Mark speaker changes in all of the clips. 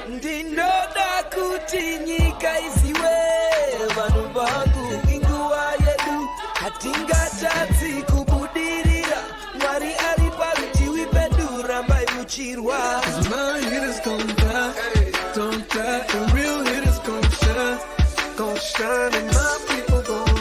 Speaker 1: ndinoda kuti nyika isiwe vanhu vangu inguva yedu hatingatadzi kubudirira mwari ari parutivi pedu rambai muchirwa my hitters gon' die, don't die, the real hitters gon' shine and my people gon'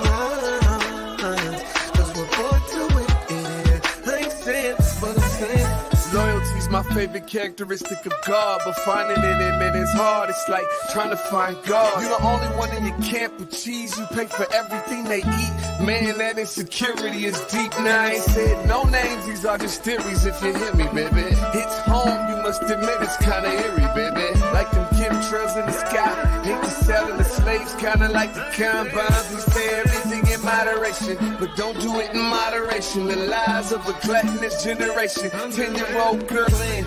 Speaker 1: rise, cause we're born to it, I ain't saying but I'm saying
Speaker 2: loyalty's my favorite characteristic of God, but finding it in it is hard. It's like trying to find God. You're the only one in your camp with cheese. You pay for everything they eat. Man, that insecurity is deep. Now I ain't said no names. These are just theories. If you hear me, baby, hits home. You must admit it's kinda eerie, baby. Like them chemtrails in the sky. Hate to selling the slaves, kinda like the combines. We say everything in moderation, but don't do it in moderation. The lies of a gluttonous generation. 10-year-old girl in.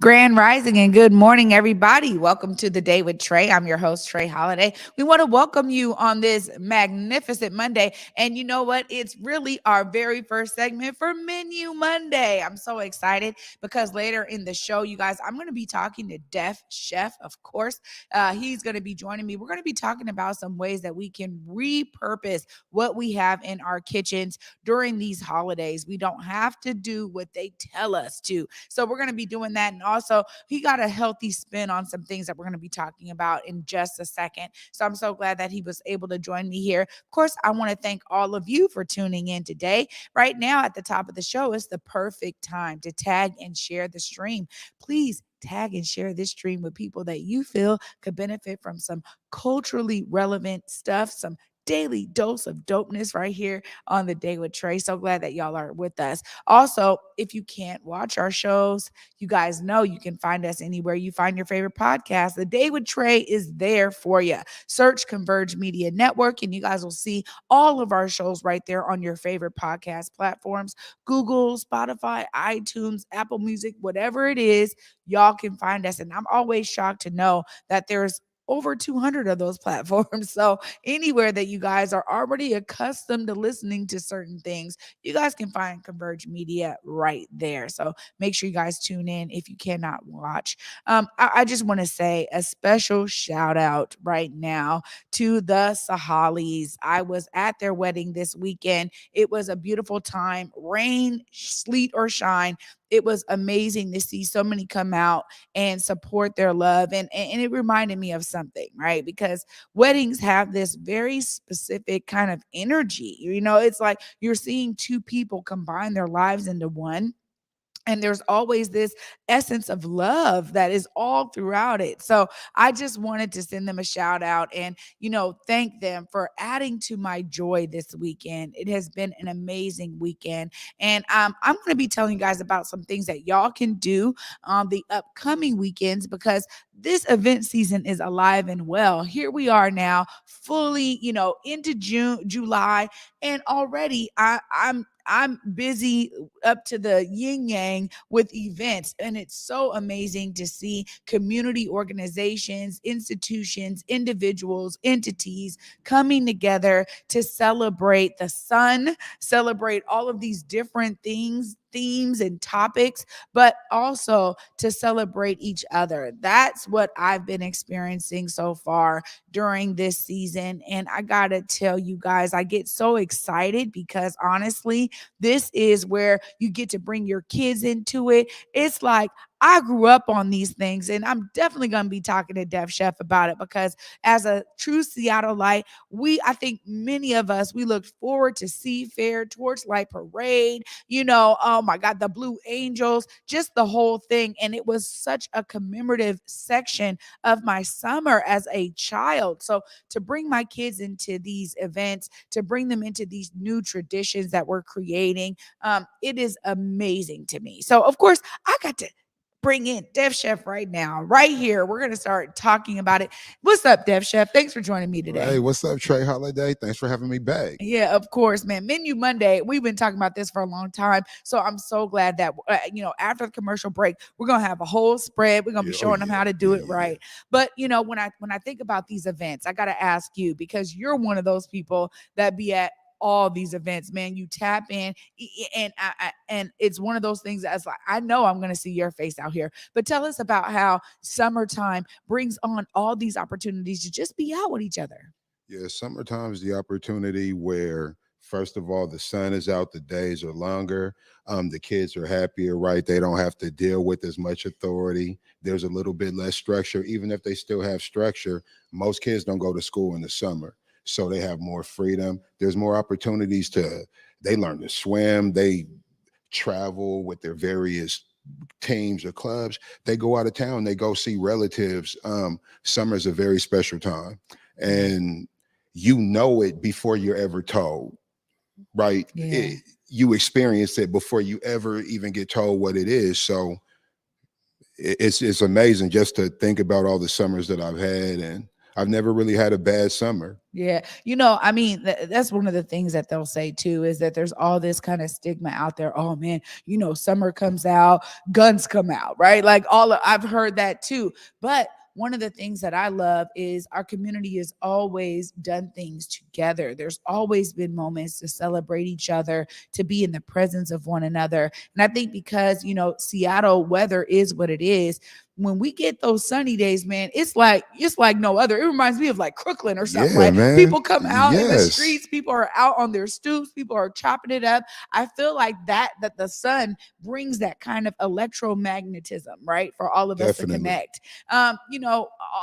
Speaker 3: Grand Rising and good morning, everybody. Welcome to the Day with Trae. I'm your host, Trae Holiday. We want to welcome you on this magnificent Monday. And you know what? It's really our very first segment for Menu Monday. I'm so excited because later in the show, you guys, I'm going to be talking to Def Chef, of course. He's going to be joining me. We're going to be talking about some ways that we can repurpose what we have in our kitchens during these holidays. We don't have to do what they tell us to. So we're going to be doing that. And also, he got a healthy spin on some things that we're going to be talking about in just a second. So I'm so glad that he was able to join me here. Of course, I want to thank all of you for tuning in today. Right now, at the top of the show is the perfect time to tag and share the stream. Please tag and share this stream with people that you feel could benefit from some culturally relevant stuff, some daily dose of dopeness right here on the Day with Trae. So glad that y'all are with us. Also, if you can't watch our shows, you guys know you can find us anywhere you find your favorite podcast. The Day with Trae is there for you. Search Converge Media Network and you guys will see all of our shows right there on your favorite podcast platforms. Google, Spotify, iTunes, Apple Music, whatever it is, y'all can find us. And I'm always shocked to know that there's over 200 of those platforms. So anywhere that you guys are already accustomed to listening to certain things, you guys can find Converge Media right there. So make sure you guys tune in if you cannot watch. I just want to say a special shout out right now to the Sahalis. I was at their wedding this weekend. It was a beautiful time, rain, sleet, or shine. It was amazing to see so many come out and support their love. And it reminded me of something, right? Because weddings have this very specific kind of energy. You know, it's like you're seeing two people combine their lives into one. And there's always this essence of love that is all throughout it. So I just wanted to send them a shout out and, thank them for adding to my joy this weekend. It has been an amazing weekend. And I'm going to be telling you guys about some things that y'all can do on the upcoming weekends because this event season is alive and well. Here we are now, fully, into July, and already I'm busy up to the yin yang with events. And it's so amazing to see community organizations, institutions, individuals, entities coming together to celebrate the sun, celebrate all of these different things, themes and topics, but also to celebrate each other. That's what I've been experiencing so far during this season. And I gotta tell you guys, I get so excited because honestly, this is where you get to bring your kids into it. It's like I grew up on these things, and I'm definitely going to be talking to Def Chef about it because as a true Seattleite, I think many of us, we looked forward to Seafair, Torchlight Parade, oh my God, the Blue Angels, just the whole thing. And it was such a commemorative section of my summer as a child. So to bring my kids into these events, to bring them into these new traditions that we're creating, it is amazing to me. So of course, I got to bring in Def Chef right now, right here. We're going to start talking about it. What's up, Def Chef? Thanks for joining me today.
Speaker 4: Hey, what's up, Trae Holiday? Thanks for having me back.
Speaker 3: Yeah, of course, man. Menu Monday. We've been talking about this for a long time. So I'm so glad that, after the commercial break, we're going to have a whole spread. We're going to be showing them how to do it right. But, when I think about these events, I got to ask you because you're one of those people that be at all these events, man. You tap in, and it's one of those things that's like, I know I'm going to see your face out here. But tell us about how summertime brings on all these opportunities to just be out with each other.
Speaker 4: Yeah, summertime is the opportunity where, first of all, the sun is out, the days are longer, the kids are happier, right? They don't have to deal with as much authority. There's a little bit less structure. Even if they still have structure, most kids don't go to school in the summer. So they have more freedom. There's more opportunities they learn to swim, they travel with their various teams or clubs. They go out of town, they go see relatives. Summer's a very special time. And you know it before you're ever told, right?
Speaker 3: Yeah.
Speaker 4: You experience it before you ever even get told what it is. So it's amazing just to think about all the summers that I've had, and I've never really had a bad summer.
Speaker 3: Yeah. I mean, that's one of the things that they'll say too, is that there's all this kind of stigma out there. Oh man, summer comes out, guns come out, right? Like I've heard that too. But one of the things that I love is our community has always done things together. There's always been moments to celebrate each other, to be in the presence of one another. And I think because, Seattle weather is what it is, when we get those sunny days, man, it's like no other. It reminds me of like Crooklyn or something.
Speaker 4: Yeah,
Speaker 3: Like
Speaker 4: man.
Speaker 3: people come out in the
Speaker 4: Yes.
Speaker 3: streets, people are out on their stoops, people are chopping it up. I feel like that the sun brings that kind of electromagnetism, right, for all of us to
Speaker 4: Definitely.
Speaker 3: connect.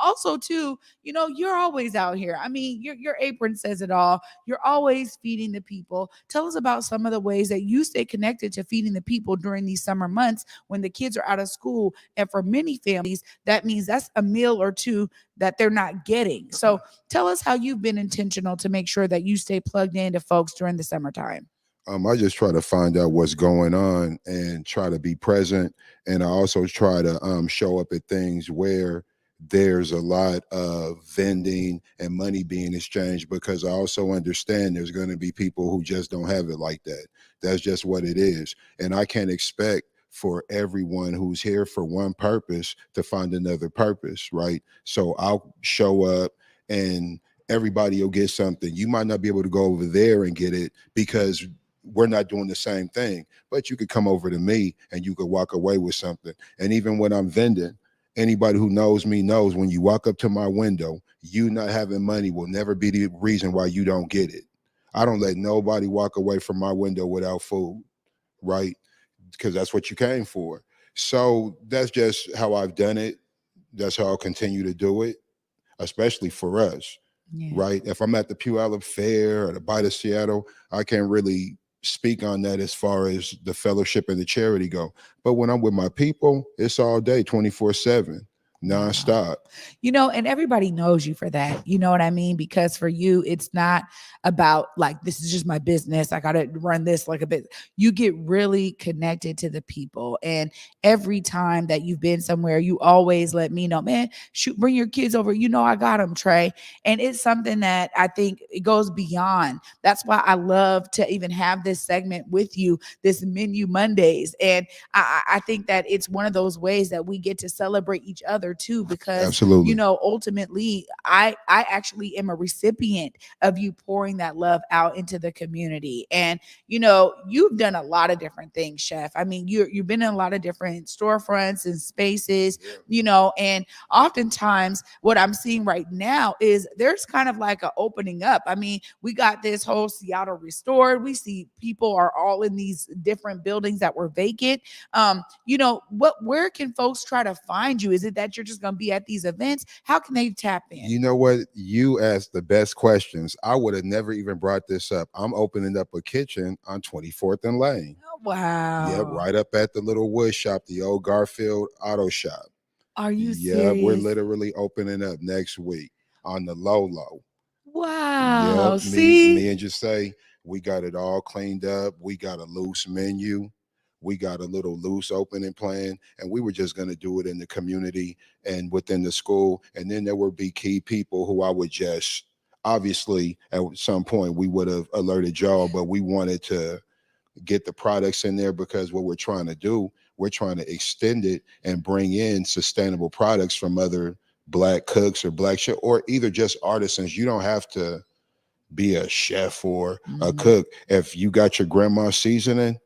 Speaker 3: Also too, you're always out here. I mean, your apron says it all. You're always feeding the people. Tell us about some of the ways that you stay connected to feeding the people during these summer months when the kids are out of school, and for many families, that means that's a meal or two that they're not getting. So tell us how you've been intentional to make sure that you stay plugged into folks during the summertime.
Speaker 4: I just try to find out what's going on and try to be present. And I also try to show up at things where there's a lot of vending and money being exchanged, because I also understand there's going to be people who just don't have it like that. That's just what it is. And I can't expect for everyone who's here for one purpose to find another purpose, right? So I'll show up and everybody will get something. You might not be able to go over there and get it because we're not doing the same thing, but you could come over to me and you could walk away with something. And even when I'm vending, anybody who knows me knows when you walk up to my window, you not having money will never be the reason why you don't get it. I don't let nobody walk away from my window without food, right? Because that's what you came for. So that's just how I've done it. That's how I'll continue to do it, especially for us, right? If I'm at the Puyallup Fair or the Bite of Seattle, I can't really speak on that as far as the fellowship and the charity go. But when I'm with my people, it's all day, 24/7. Nonstop.
Speaker 3: And everybody knows you for that. You know what I mean? Because for you, it's not about like, this is just my business, I got to run this like a bit. You get really connected to the people. And every time that you've been somewhere, you always let me know, man, shoot, bring your kids over. I got them, Trae. And it's something that I think it goes beyond. That's why I love to even have this segment with you, this Menu Mondays. And I think that it's one of those ways that we get to celebrate each other too, because
Speaker 4: Absolutely.
Speaker 3: Ultimately I actually am a recipient of you pouring that love out into the community. And you've done a lot of different things, Chef. I mean, you've been in a lot of different storefronts and spaces, and oftentimes what I'm seeing right now is there's kind of like an opening up. I mean, we got this whole Seattle Restored. We see people are all in these different buildings that were vacant. Where can folks try to find you? Is it that you're just going to be at these events? How can they tap in?
Speaker 4: You know what? You asked the best questions. I would have never even brought this up. I'm opening up a kitchen on 24th and Lane.
Speaker 3: Oh, wow.
Speaker 4: Yep, right up at the little wood shop, the old Garfield Auto Shop.
Speaker 3: Are you
Speaker 4: Yeah,
Speaker 3: serious?
Speaker 4: we're literally opening up next week on the low.
Speaker 3: Wow.
Speaker 4: Yep,
Speaker 3: See?
Speaker 4: me and just say we got it all cleaned up. We got a loose menu. We got a little loose opening plan, and we were just going to do it in the community and within the school. And then there would be key people who I would just, obviously, at some point we would have alerted y'all, but we wanted to get the products in there because what we're trying to do, we're trying to extend it and bring in sustainable products from other Black cooks or Black chefs, or either just artisans. You don't have to be a chef or a
Speaker 3: Mhm.
Speaker 4: cook. If you got your grandma's seasoning,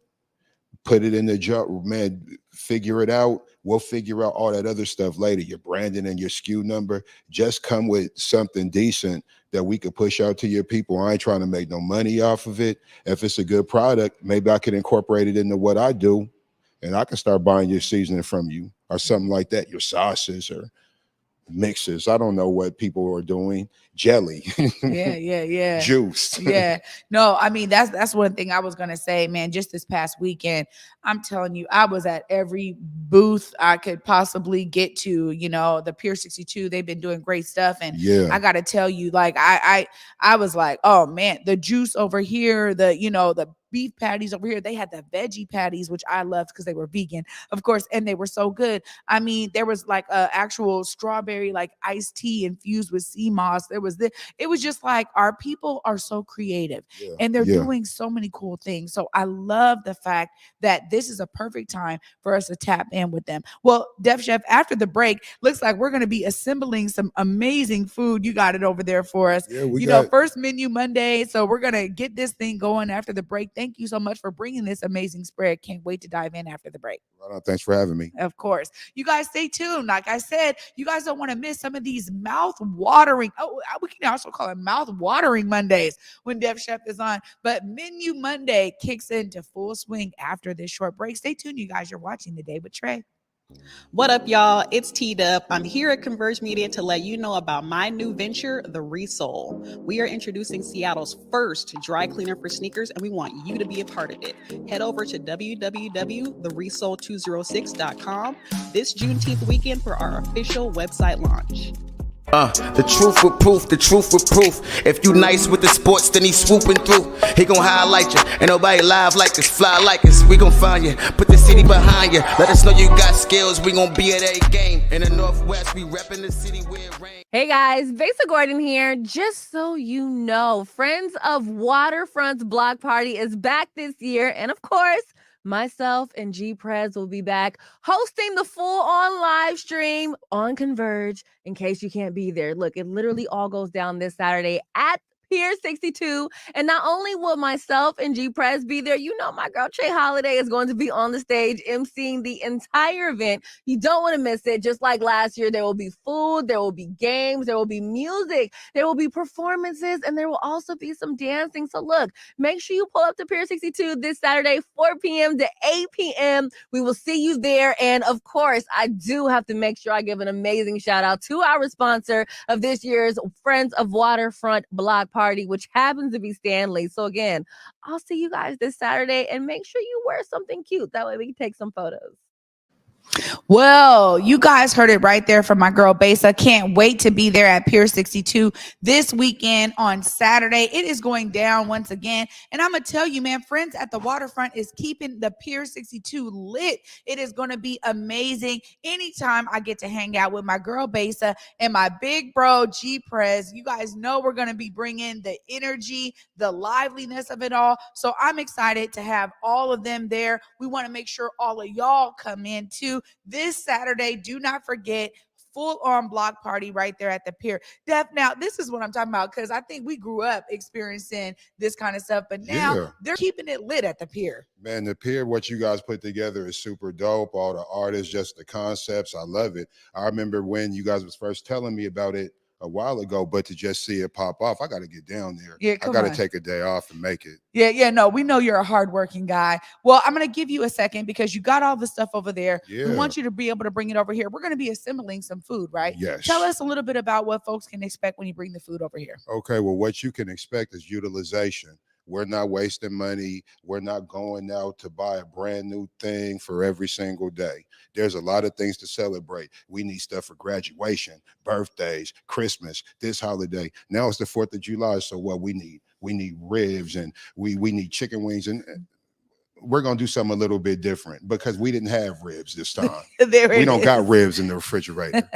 Speaker 4: put it in the jar, man. Figure it out. We'll figure out all that other stuff later. Your branding and your SKU number. Just come with something decent that we could push out to your people. I ain't trying to make no money off of it. If it's a good product, maybe I could incorporate it into what I do, and I can start buying your seasoning from you or something like that. Your sauces or mixes. I don't know what people are doing. Jelly,
Speaker 3: Yeah.
Speaker 4: juice.
Speaker 3: Yeah. No, I mean that's one thing I was gonna say, man. Just this past weekend, I'm telling you, I was at every booth I could possibly get to. The Pier 62, they've been doing great stuff. And
Speaker 4: Yeah,
Speaker 3: I gotta tell you, like I was like, oh man, the juice over here, the beef patties over here, they had the veggie patties, which I loved because they were vegan, of course, and they were so good. I mean, there was like a actual strawberry like iced tea infused with sea moss. It was just like our people are so creative
Speaker 4: yeah,
Speaker 3: and they're
Speaker 4: yeah.
Speaker 3: doing so many cool things. So I love the fact that this is a perfect time for us to tap in with them. Well, Def Chef, after the break, looks like we're going to be assembling some amazing food. You got it over there for us.
Speaker 4: Yeah, we got
Speaker 3: First menu Monday. So we're going to get this thing going after the break. Thank you so much for bringing this amazing spread. Can't wait to dive in after the break.
Speaker 4: right on. Thanks for having me.
Speaker 3: Of course. You guys stay tuned. Like I said, you guys don't want to miss some of these mouth-watering. Oh, we can also call it mouth-watering Mondays when Def Chef is on. But Menu Monday kicks into full swing after this short break. Stay tuned, you guys. You're watching The Day with Trae.
Speaker 5: What up, y'all? It's T-Dub. I'm here at Converge Media to let you know about my new venture, The Resole. We are introducing Seattle's first dry cleaner for sneakers, and we want you to be a part of it. Head over to www.theresole206.com this Juneteenth weekend for our official website launch.
Speaker 6: The truth with proof, the truth with proof. If you nice with the sports, then he swooping through. He gon' highlight you. Ain't nobody live like us, fly like us. We gon' find you, put the city behind you. Let us know you got skills, we gon' be at every game. In the Northwest, we reppin' the city where it rains.
Speaker 7: Hey guys, Vasa Gordon here. Just so you know, Friends of Waterfront's block party is back this year. And of course, myself and G Prez will be back hosting the full-on live stream on Converge in case you can't be there. Look, it literally all goes down this Saturday at Pier 62. And not only will myself and G Prez be there, my girl Trae Holiday is going to be on the stage emceeing the entire event. You don't want to miss it. Just like last year, there will be food, there will be games, there will be music, there will be performances, and there will also be some dancing. So look, make sure you pull up to Pier 62 this Saturday, 4 p.m. to 8 p.m. We will see you there. And of course, I do have to make sure I give an amazing shout out to our sponsor of this year's Friends of Waterfront block party, which happens to be Stanley. So again, I'll see you guys this Saturday, and make sure you wear something cute. That way we can take some photos.
Speaker 3: Well, you guys heard it right there from my girl Besa. Can't wait to be there at Pier 62 this weekend on Saturday. It is going down once again. And I'm going to tell you, man, Friends at the Waterfront is keeping the Pier 62 lit. It is going to be amazing. Anytime I get to hang out with my girl Besa and my big bro G Prez, you guys know we're going to be bringing the energy, the liveliness of it all. So I'm excited to have all of them there. We want to make sure all of y'all come in too. This Saturday, do not forget, full-on block party right there at the pier. Now, this is what I'm talking about, because I think we grew up experiencing this kind of stuff, but now they're keeping it lit at the pier.
Speaker 4: Man, the pier, what you guys put together is super dope. All the artists, just the concepts, I love it. I remember when you guys was first telling me about it a while ago, but to just see it pop off, I got to get down there.
Speaker 3: Yeah,
Speaker 4: I got to take a day off and make it.
Speaker 3: No, we know you're a hardworking guy. Well, I'm going to give you a second because you got all the stuff over there.
Speaker 4: Yeah.
Speaker 3: We want you to be able to bring it over here. We're going to be assembling some food, right?
Speaker 4: Yes.
Speaker 3: Tell us a little bit about what folks can expect when you bring the food over here.
Speaker 4: Okay, well, what you can expect is utilization. We're not wasting money. We're not going out to buy a brand new thing for every single day. There's a lot of things to celebrate. We need stuff for graduation, birthdays, Christmas, this holiday. Now it's the 4th of July, so what we need? We need ribs and we need chicken wings, and we're going to do something a little bit different because we didn't have ribs this time. We don't got ribs in the refrigerator.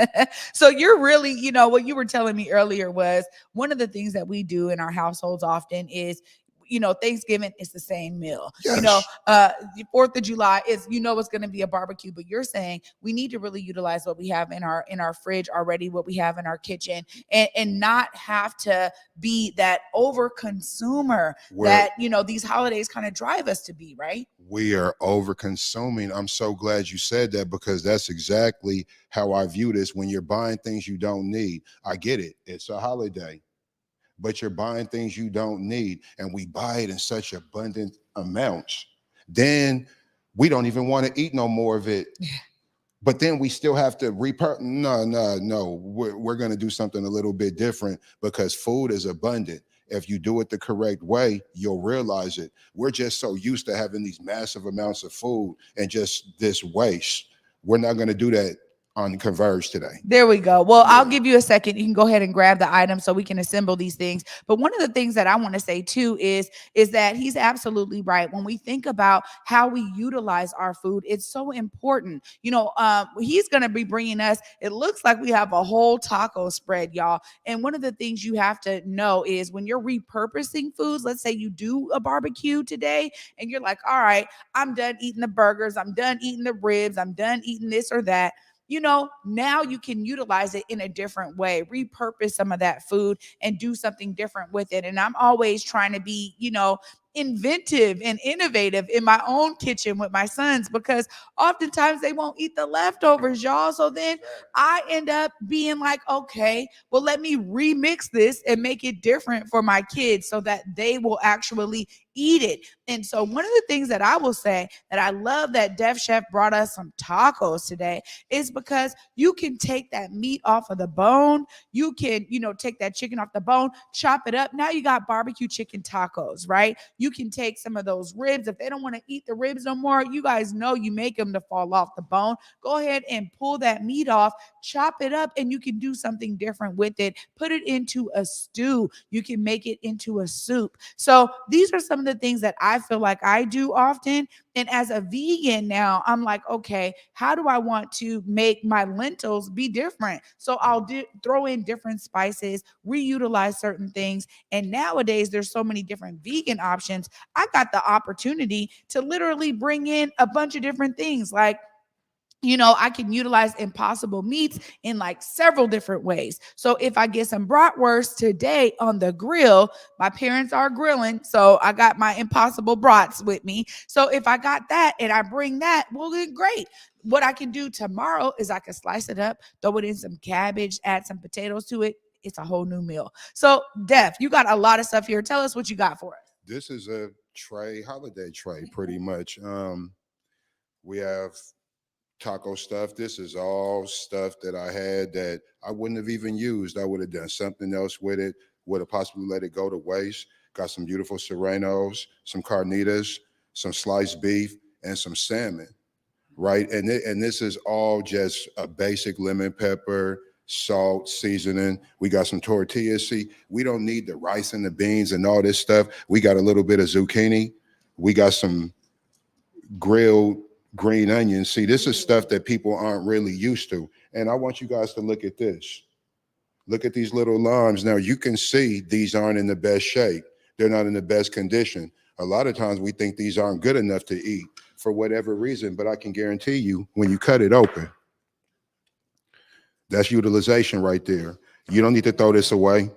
Speaker 3: So you're really, what you were telling me earlier was one of the things that we do in our households often is Thanksgiving is the same meal.
Speaker 4: Yes.
Speaker 3: The 4th of July is, it's going to be a barbecue, but you're saying we need to really utilize what we have in our fridge already, what we have in our kitchen, and not have to be that over consumer that, these holidays kind of drive us to be, right?
Speaker 4: We are over consuming. I'm so glad you said that, because that's exactly how I view this. When you're buying things you don't need, I get it. It's a holiday, but you're buying things you don't need, and we buy it in such abundant amounts. Then we don't even want to eat no more of it. But then we still have to no. We're going to do something a little bit different, because food is abundant. If you do it the correct way, you'll realize it. We're just so used to having these massive amounts of food and just this waste. We're not going to do that on Converge today.
Speaker 3: There we go. Well, I'll give you a second. You can go ahead and grab the item so we can assemble these things. But one of the things that I want to say too is that he's absolutely right. When we think about how we utilize our food, it's so important. He's going to be bringing us, it looks like we have a whole taco spread, y'all. And one of the things you have to know is when you're repurposing foods, let's say you do a barbecue today and you're like, all right, I'm done eating the burgers. I'm done eating the ribs. I'm done eating this or that. Now you can utilize it in a different way, repurpose some of that food and do something different with it. And I'm always trying to be, inventive and innovative in my own kitchen with my sons, because oftentimes they won't eat the leftovers, y'all. So then I end up being like, okay, well, let me remix this and make it different for my kids so that they will actually eat it. And so one of the things that I will say that I love that Def Chef brought us some tacos today is because you can take that meat off of the bone. You can, take that chicken off the bone, chop it up. Now you got barbecue chicken tacos, right? You can take some of those ribs. If they don't want to eat the ribs no more, you guys know you make them to fall off the bone. Go ahead and pull that meat off, chop it up, and you can do something different with it. Put it into a stew. You can make it into a soup. So these are some of the things that I feel like I do often. And as a vegan now, I'm like, okay, how do I want to make my lentils be different? So I'll throw in different spices, reutilize certain things. And nowadays, there's so many different vegan options. I got the opportunity to literally bring in a bunch of different things like, I can utilize impossible meats in like several different ways. So if I get some bratwurst today on the grill, my parents are grilling, so I got my impossible brats with me. So if I got that and I bring that, well, then great. What I can do tomorrow is I can slice it up, throw it in some cabbage, add some potatoes to it. It's a whole new meal. So Def, you got a lot of stuff here. Tell us what you got for us.
Speaker 4: This is a tray, holiday tray, pretty much. We have taco stuff. This is all stuff that I had that I wouldn't have even used. I would have done something else with it, would have possibly let it go to waste. Got some beautiful serranos, some carnitas, some sliced beef, and some salmon, right? And this is all just a basic lemon pepper, salt, seasoning. We got some tortillas. See, we don't need the rice and the beans and all this stuff. We got a little bit of zucchini. We got some grilled green onions. See, this is stuff that people aren't really used to. And I want you guys to look at this. Look at these little limes. Now you can see these aren't in the best shape. They're not in the best condition. A lot of times we think these aren't good enough to eat for whatever reason, but I can guarantee you when you cut it open, that's utilization right there. You don't need to throw this away.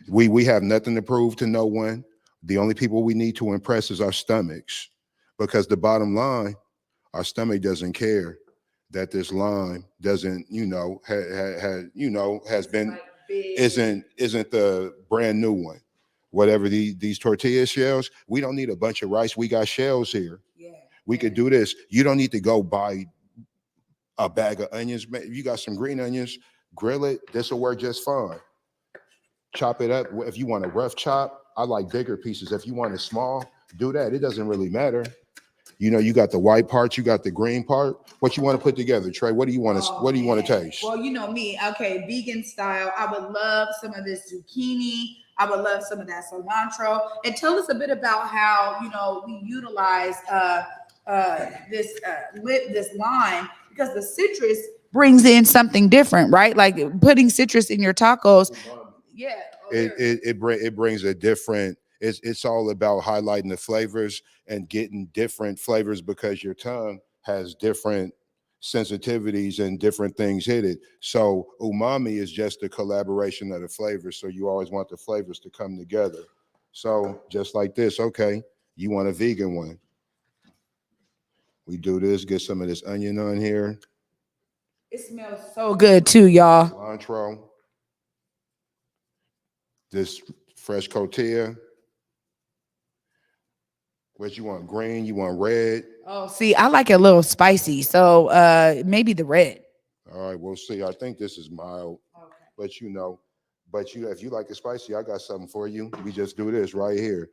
Speaker 4: We have nothing to prove to no one. The only people we need to impress is our stomachs, because the bottom line, our stomach doesn't care that this lime doesn't, has been, isn't the brand new one. Whatever these tortilla shells, we don't need a bunch of rice. We got shells here. Yeah. We could do this. You don't need to go buy a bag of onions. You got some green onions, grill it. This will work just fine. Chop it up. If you want a rough chop, I like bigger pieces. If you want it small, do that. It doesn't really matter. You got the white part, you got the green part. What you want to put together, Trae? What do you want to? What do you want to taste?
Speaker 3: Well, you know me. Okay, vegan style. I would love some of this zucchini. I would love some of that cilantro. And tell us a bit about how we utilize this lime, because the citrus brings in something different, right? Like putting citrus in your tacos. Yeah.
Speaker 4: It brings a different it's all about highlighting the flavors and getting different flavors because your tongue has different sensitivities and different things hit it. So umami is just a collaboration of the flavors. So you always want the flavors to come together. So just like this, okay, you want a vegan one. We do this, get some of this onion on here.
Speaker 3: It smells so good too, y'all.
Speaker 4: Cilantro. This fresh tortilla. What you want? Green? You want red?
Speaker 3: Oh, see, I like it a little spicy, so maybe the red.
Speaker 4: All right, we'll see. I think this is mild,
Speaker 3: Okay.
Speaker 4: but if you like it spicy, I got something for you. We just do this right here.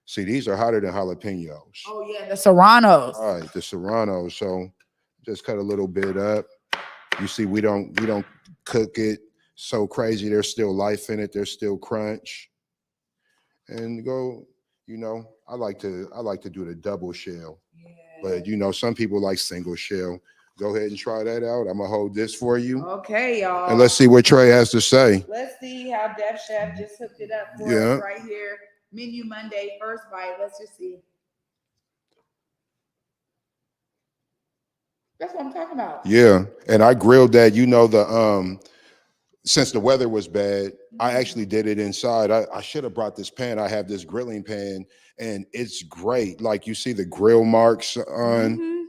Speaker 4: See, these are hotter than jalapenos.
Speaker 3: Oh yeah, the serranos.
Speaker 4: All right, the serranos. So just cut a little bit up. You see, we don't cook it so crazy. There's still life in it. There's still crunch. And go, I like to do the double shell.
Speaker 3: Yeah.
Speaker 4: But some people like single shell. Go ahead and try that out. I'm gonna hold this for you.
Speaker 3: Okay, y'all.
Speaker 4: And let's see what Trae has to say.
Speaker 3: Let's see how Def Chef just hooked it up for us right here. Menu Monday, first bite. Let's just see. That's what I'm talking about.
Speaker 4: Yeah, and I grilled that. Since the weather was bad, I actually did it inside. I should have brought this pan. I have this grilling pan, and it's great. Like you see the grill marks on.
Speaker 3: Mhm.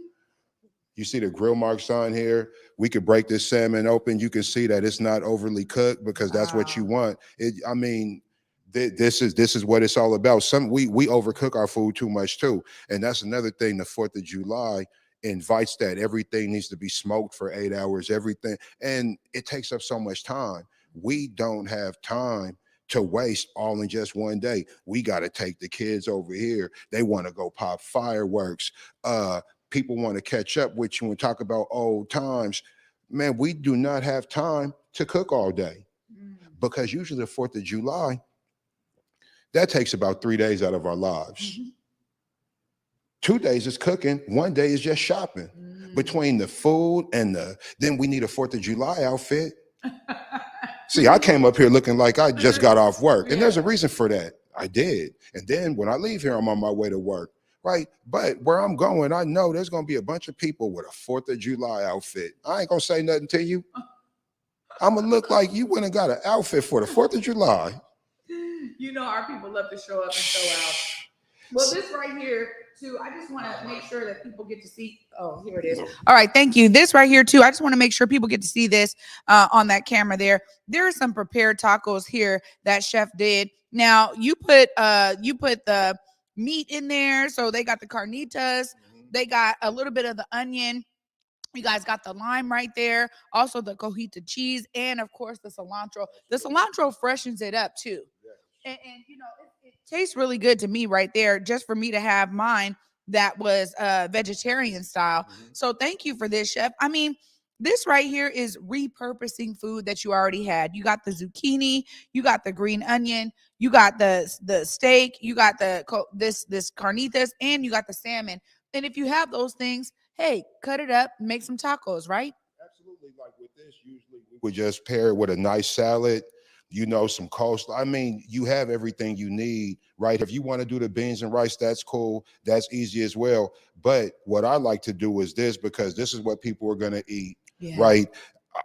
Speaker 4: You see the grill marks on here. We could break this salmon open. You can see that it's not overly cooked because that's what you want. This is what it's all about. We overcook our food too much too, and that's another thing. The 4th of July invites that everything needs to be smoked for 8 hours. Everything, and it takes up so much time. We don't have time to waste all in just one day. We got to take the kids over here. They want to go pop fireworks. People want to catch up with you and talk about old times. Man, we do not have time to cook all day because usually the 4th of July, that takes about 3 days out of our lives. 2 days is cooking. 1 day is just shopping. Between the food and then we need a 4th of July outfit. See, I came up here looking like I just got off work. And there's a reason for that. I did. And then when I leave here, I'm on my way to work. Right. But where I'm going, I know there's going to be a bunch of people with a 4th of July outfit. I ain't going to say nothing to you. I'm going to look like you went and got an outfit for the 4th of July.
Speaker 3: Our people love to show up and show out. Well, this right here, too, I just want to make sure that people get to see. Oh, here it is. All right. Thank you. This right here, too, I just want to make sure people get to see this on that camera there. There are some prepared tacos here that Chef did. Now, you put the meat in there. So they got the carnitas. They got a little bit of the onion. You guys got the lime right there. Also the cojita cheese. And of course the cilantro. The cilantro freshens it up too. And it tastes really good to me right there. Just for me to have mine that was vegetarian style. So thank you for this, Chef. I mean, this right here is repurposing food that you already had. You got the zucchini, you got the green onion, you got the steak, you got this carnitas, and you got the salmon. And if you have those things, hey, cut it up, make some tacos, right?
Speaker 4: Absolutely. Like with this, usually we would just pair it with a nice salad, some coleslaw. I mean, you have everything you need, right? If you want to do the beans and rice, that's cool. That's easy as well. But what I like to do is this, because this is what people are going to eat. Yeah. Right.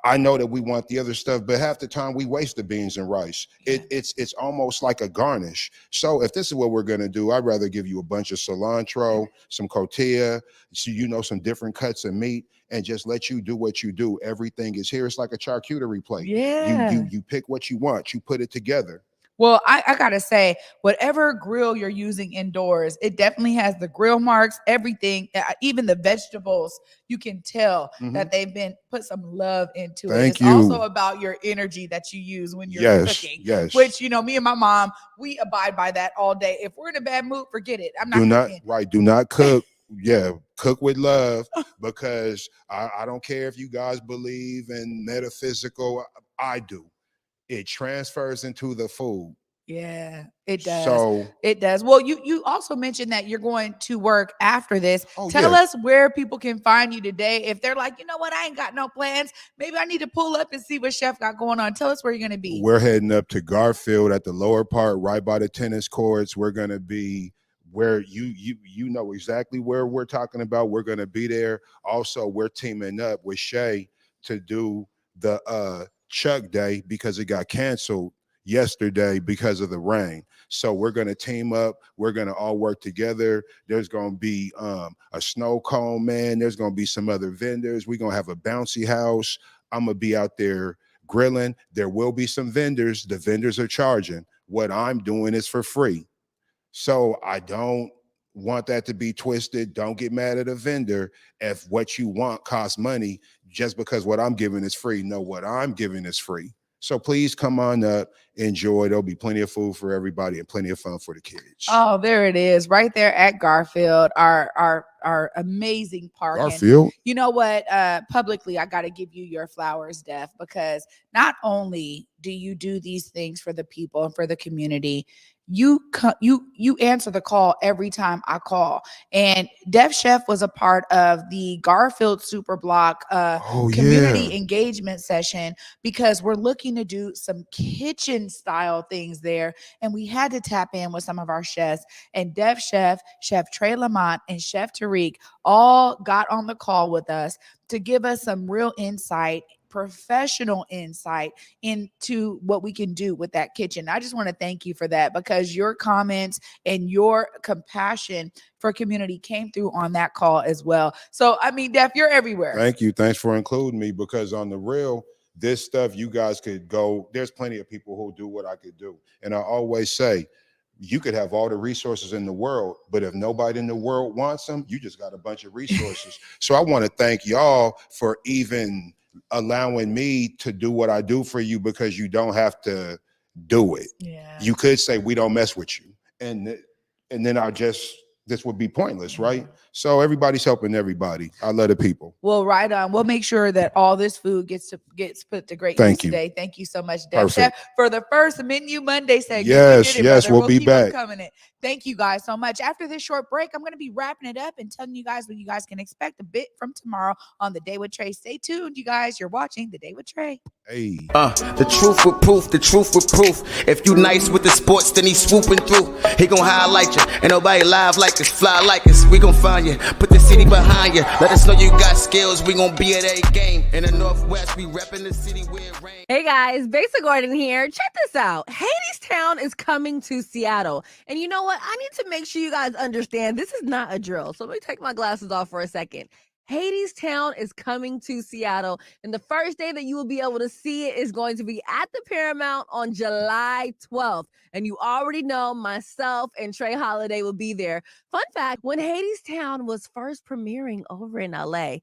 Speaker 4: I know that we want the other stuff, but half the time we waste the beans and rice. Yeah. It's almost like a garnish. So if this is what we're going to do, I'd rather give you a bunch of cilantro, some tortilla, so some different cuts of meat, and just let you do what you do. Everything is here. It's like a charcuterie plate. Yeah. You pick what you want. You put it together.
Speaker 3: Well, I gotta say, whatever grill you're using indoors, it definitely has the grill marks, everything, even the vegetables. You can tell that they've been put some love into it. It's also about your energy that you use when you're cooking.
Speaker 4: Yes.
Speaker 3: Which, me and my mom, we abide by that all day. If we're in a bad mood, forget it. I'm not cooking.
Speaker 4: Right. Do not cook. Yeah, cook with love, because I don't care if you guys believe in metaphysical. I do. It transfers into the food.
Speaker 3: Yeah, it does.
Speaker 4: So,
Speaker 3: It does. Well, you also mentioned that you're going to work after this.
Speaker 4: oh
Speaker 3: Tell
Speaker 4: yeah,
Speaker 3: us where people can find you today. If they're like, you know what, I ain't got no plans. Maybe I need to pull up and see what Chef got going on. Tell us where you're going to be.
Speaker 4: we're heading up to Garfield at the lower part, right by the tennis courts. We're gonna be where you know exactly where we're talking about. We're gonna be there. Also, we're teaming up with Shay to do the Chuck Day because it got canceled yesterday because of the rain. So we're gonna team up. We're gonna all work together. There's gonna be a snow cone man. There's gonna be some other vendors. We're gonna have a bouncy house. I'm gonna be out there grilling. There will be some vendors. The vendors are charging. What I'm doing is for free. So I don't want that to be twisted. Don't get mad at a vendor if what you want costs money just because what I'm giving is free. No, what I'm giving is free. So please come on up, enjoy. There'll be plenty of food for everybody and plenty of fun for the kids.
Speaker 3: Oh, there it is, right there at Garfield, our amazing park.
Speaker 4: Garfield.
Speaker 3: And you know what? Publicly, I got to give you your flowers, Def, because not only do you do these things for the people and for the community, you answer the call every time I call. And Def Chef was a part of the Garfield Super Block community engagement session because we're looking to do some kitchen style things there. And we had to tap in with some of our chefs. And Def Chef, Chef Trae Lamont, and Chef Tariq all got on the call with us to give us some real insight, professional insight into what we can do with that kitchen. I just want to thank you for that because your comments and your compassion for community came through on that call as well. So, I mean, Def, you're everywhere.
Speaker 4: Thank you. Thanks for including me because on the real, this stuff you guys could go. There's plenty of people who do what I could do. And I always say, you could have all the resources in the world, but if nobody in the world wants them, you just got a bunch of resources. So I want to thank y'all for even allowing me to do what I do for you because you don't have to do it.
Speaker 3: Yeah.
Speaker 4: You could say we don't mess with you. And then this would be pointless, right? So everybody's helping everybody. I love the people.
Speaker 3: Well, right on. We'll make sure that all this food gets put to great use today. Thank you so much, Def Chef, for the first Menu Monday segment.
Speaker 4: Yes, we'll be back.
Speaker 3: Thank you guys so much. After this short break, I'm going to be wrapping it up and telling you guys what you guys can expect a bit from tomorrow on The Day with Trae. Stay tuned, you guys. You're watching The Day with Trae.
Speaker 4: Hey.
Speaker 6: The truth with proof, the truth with proof. If you nice with the sports, then he swooping through. He gon' highlight you. Ain't nobody live like us, fly like us. We gon' find you, put the city behind you. Let us know you got skills. We gon' be at a game. In the Northwest, we reppin' the city where it rain.
Speaker 7: Hey guys, Basic Gordon here. Check this out. Hadestown is coming to Seattle. And you know what? I need to make sure you guys understand this is not a drill. So let me take my glasses off for a second. Hadestown is coming to Seattle, and the first day that you will be able to see it is going to be at the Paramount on July 12th. And you already know myself and Trae Holiday will be there. Fun fact, when Hadestown was first premiering over in LA,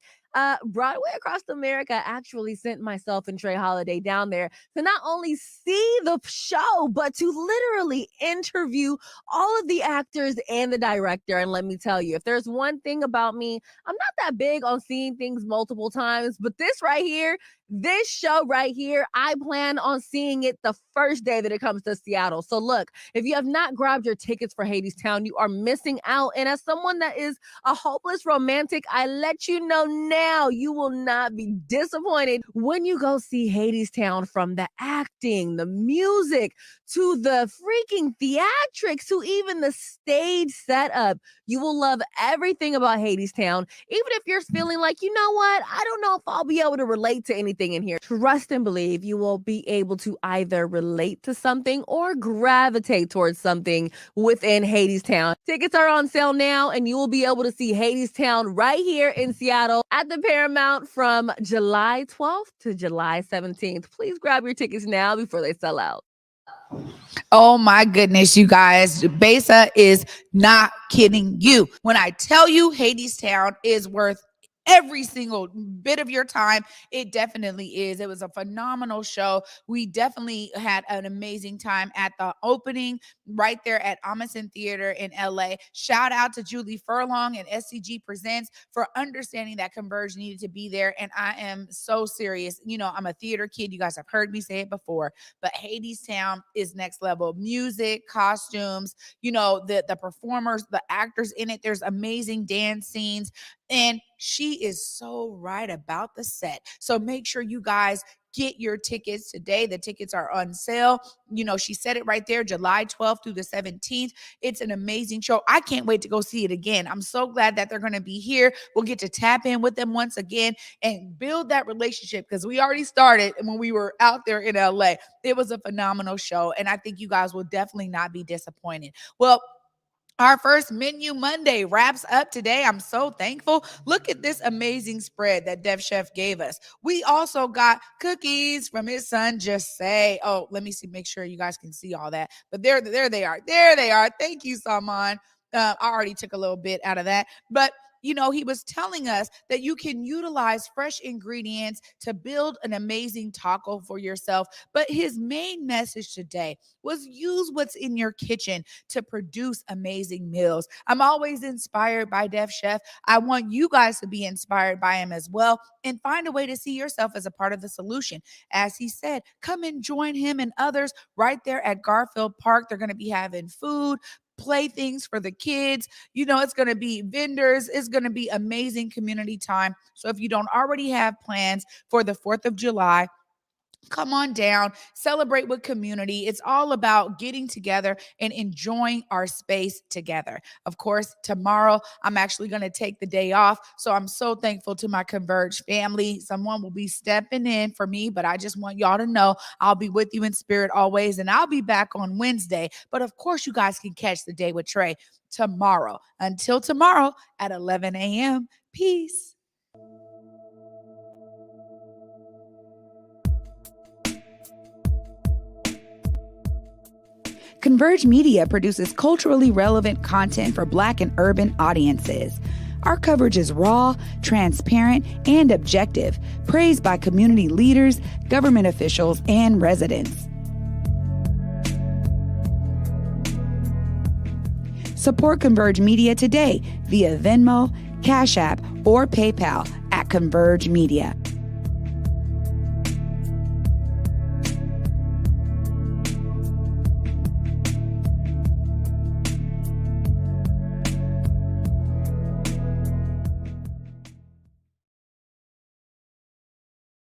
Speaker 7: Broadway Across America actually sent myself and Trae Holiday down there to not only see the show, but to literally interview all of the actors and the director. And let me tell you, if there's one thing about me, I'm not that big on seeing things multiple times, but this right here, this show right here, I plan on seeing it the first day that it comes to Seattle. So look, if you have not grabbed your tickets for Hadestown, you are missing out. And as someone that is a hopeless romantic, I let you know now, you will not be disappointed when you go see Hadestown. From the acting, the music, to the freaking theatrics, to even the stage setup. You will love everything about Hadestown. Even if you're feeling like, you know what, I don't know if I'll be able to relate to anything in here. Trust and believe you will be able to either relate to something or gravitate towards something within Hadestown. Tickets are on sale now, and you will be able to see Hadestown right here in Seattle at the Paramount from July 12th to July 17th. Please grab your tickets now before they sell out.
Speaker 3: Oh my goodness, you guys. Besa is not kidding you. When I tell you Hadestown is worth every single bit of your time. It definitely is. It was a phenomenal show. We definitely had an amazing time at the opening right there at Amundsen Theater in LA. Shout out to Julie Furlong and SCG Presents for understanding that Converge needed to be there. And I am so serious. You know, I'm a theater kid. You guys have heard me say it before, but Hades Town is next level. Music, costumes, you know, the performers, the actors in it. There's amazing dance scenes. And she is so right about the set. So make sure you guys get your tickets today. The tickets are on sale. You know, she said it right there, July 12th through the 17th. It's an amazing show. I can't wait to go see it again. I'm so glad that they're going to be here. We'll get to tap in with them once again and build that relationship, because we already started when we were out there in LA. It was a phenomenal show, and I think you guys will definitely not be disappointed. Well, our first Menu Monday wraps up today. I'm so thankful. Look at this amazing spread that Dev Chef gave us. We also got cookies from his son, Just Say. Oh, let me see, make sure you guys can see all that. But there they are. There they are. Thank you, Salman. I already took a little bit out of that. But you know, he was telling us that you can utilize fresh ingredients to build an amazing taco for yourself. But his main message today was use what's in your kitchen to produce amazing meals. I'm always inspired by Def Chef. I want you guys to be inspired by him as well, and find a way to see yourself as a part of the solution. As he said, come and join him and others right there at Garfield Park. They're going to be having food, playthings for the kids. You know, it's going to be vendors. It's going to be amazing community time. So if you don't already have plans for the 4th of July, come on down, celebrate with community. It's all about getting together and enjoying our space together. Of course, tomorrow, I'm actually going to take the day off. So I'm so thankful to my Converge family. Someone will be stepping in for me, but I just want y'all to know I'll be with you in spirit always. And I'll be back on Wednesday. But of course, you guys can catch the Day with Trae tomorrow. Until tomorrow at 11 a.m. Peace. Converge Media produces culturally relevant content for Black and urban audiences. Our coverage is raw, transparent, and objective, praised by community leaders, government officials, and residents. Support Converge Media today via Venmo, Cash App, or PayPal at Converge Media.